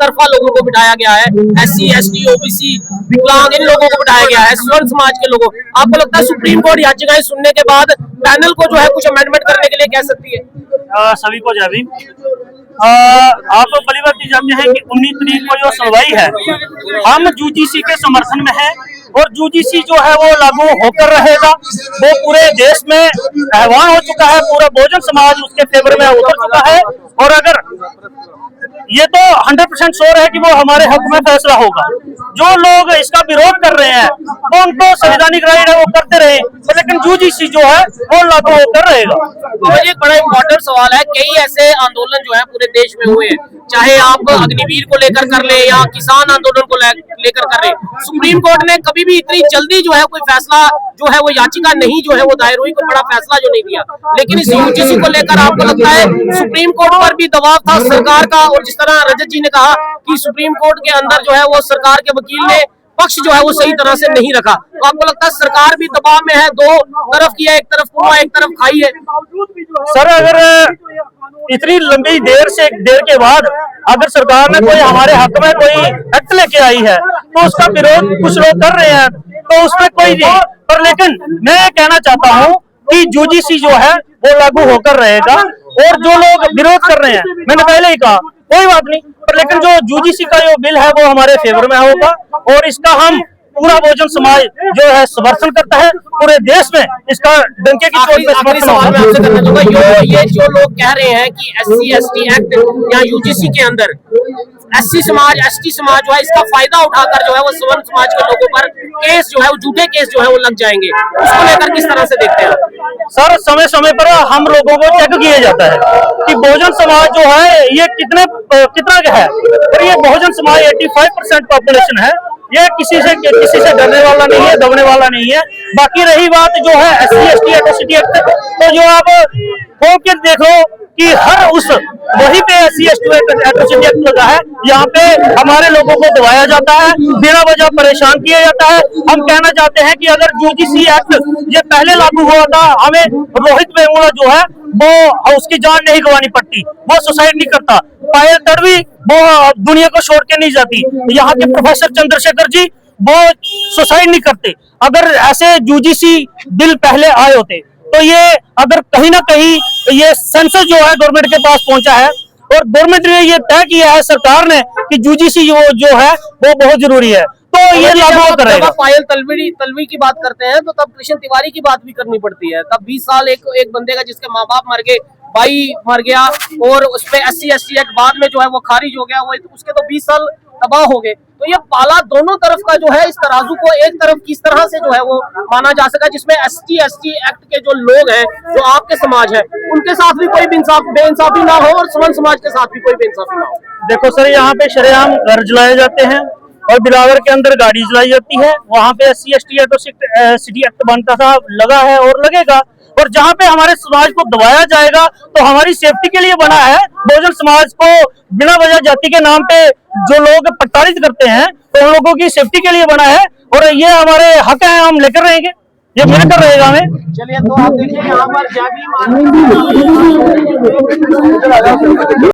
तरफा लोगों को बिठाया गया है, SC ST OBC विकलांग इन लोगों को बिठाया गया है, स्वर्ण समाज के लोगों। आपको लगता है सुप्रीम कोर्ट याचिकाएं सुनने के बाद पैनल को जो है कुछ अमेंडमेंट करने के लिए कह सकती है? सभी को जय भीम। आप भली बात जानते हैं कि 19 तारीख को जो सुनवाई है, हम यूजीसी के समर्थन में है और यूजीसी जो है वो लागू होकर रहेगा। वो पूरे देश में आह्वान हो चुका है, पूरा बहुजन समाज उसके फेवर में उतर चुका है और अगर ये तो 100% श्योर है कि वो हमारे हक में फैसला होगा। जो लोग इसका विरोध कर रहे हैं वो उनको संवैधानिक राइट है वो करते रहे, लेकिन यूजीसी जो है वो लागू होकर रहेगा। तो एक बड़ा इम्पोर्टेंट सवाल है, कई ऐसे आंदोलन जो है पूरे देश में हुए हैं, चाहे आप अग्निवीर को लेकर कर ले या किसान आंदोलन को लेकर कर ले, सुप्रीम कोर्ट ने कभी भी इतनी जल्दी जो है कोई फैसला जो है वो याचिका नहीं जो है वो दायर हुई, कोई बड़ा फैसला जो नहीं दिया। लेकिन इस यूजीसी को लेकर आपको लगता है सुप्रीम कोर्ट पर भी दबाव था सरकार का, और जिस तरह रजत जी ने कहा कि सुप्रीम कोर्ट के अंदर जो है वो सरकार के वकील ने पक्ष जो है वो सही तरह से नहीं रखा, तो आपको लगता है सरकार भी दबाव में है, दो तरफ की है, एक तरफ कुआं एक तरफ खाई है? सर अगर इतनी लंबी देर के बाद अगर सरकार ने कोई हमारे हक में कोई एक्ट लेके आई है तो उसका विरोध कुछ लोग कर रहे हैं, तो उसमें कोई नहीं। पर लेकिन मैं ये कहना चाहता हूँ कि यूजीसी जो है वो लागू होकर रहेगा और जो लोग विरोध कर रहे हैं, मैंने पहले ही कहा कोई बात नहीं, पर लेकिन जो यूजीसी का जो बिल है वो हमारे फेवर में होगा और इसका हम पूरा बहुजन समाज जो है समर्थन करता है। पूरे देश में इसका डंके की चोट पे समर्थन सवाल मैं आपसे करना चाहूंगा, ये जो लोग कह रहे हैं कि SC ST एक्ट या यूजीसी के अंदर SC समाज ST समाज जो है इसका फायदा उठाकर जो है वो स्वर्ण समाज के लोगों पर केस जो है वो झूठे केस जो है वो लग जाएंगे, उसको लेकर किस तरह से देखते हैं? सर समय समय पर हम लोगों को चेक किया जाता है कि बहुजन समाज जो है ये कितना का है, और ये बहुजन समाज 85% पॉपुलेशन है, ये किसी से डरने वाला नहीं है, दबने वाला नहीं है। बाकी रही बात जो है SC ST एट्रोसिटी एक्ट, तो जो आप खोल के देखो कि हर उस वहीं पे SC ST एट्रोसिटी एक्ट लगा है, यहाँ पे हमारे लोगों को दबाया जाता है, बिना वजह परेशान किया जाता है। हम कहना चाहते हैं कि अगर यूजीसी एक्ट ये पहले लागू हुआ था, हमें रोहित वेमुला जो है वो उसकी जान नहीं गंवानी पड़ती, वो सुसाइड नहीं करता, पायल तड़वी वो दुनिया को छोड़ के नहीं जाती, यहाँ के प्रोफेसर चंद्रशेखर जी वो सुसाइड नहीं करते। अगर ऐसे यूजीसी बिल पहले आए होते तो ये अगर कहीं ना कहीं ये सेंसस जो है गवर्नमेंट के पास पहुंचा है और गवर्नमेंट ने ये तय किया है सरकार ने कि यूजीसी जो है वो बहुत जरूरी है, तो ये लागू करेगा। पायल तलवी की बात करते हैं तो तब कृष्ण तिवारी की बात भी करनी पड़ती है। तब 20 साल एक बंदे का जिसके माँ बाप मर गए, भाई मर गया, और उसपे SC ST एक्ट बाद में जो है वो खारिज हो गया, वो उसके तो 20 साल तबाह हो गए। तो ये पाला दोनों तरफ का जो है, इस तराजू को एक तरफ किस तरह से जो है वो माना जा सका, जिसमें SC ST एक्ट के जो लोग हैं, जो आपके समाज है, उनके साथ भी कोई बेइंसाफी ना हो और स्वर्ण समाज के साथ भी कोई बेइंसाफी ना हो। देखो सर, यहाँ पे शरेआम घर जलाए जाते हैं और बिलावर के अंदर गाड़ी जलाई जाती है, वहाँ पे SC ST एट्रोसिटी एक्ट बनता था, लगा है और लगेगा। और जहाँ पे हमारे समाज को दबाया जाएगा तो हमारी सेफ्टी के लिए बना है। बहुजन समाज को बिना वजह जाति के नाम पे जो लोग प्रताड़ित करते हैं तो उन लोगों की सेफ्टी के लिए बना है और ये हमारे हक है, हम लेकर रहेंगे, ये मिलकर रहेगा हमें। चलिए, तो आप देखिए यहाँ पर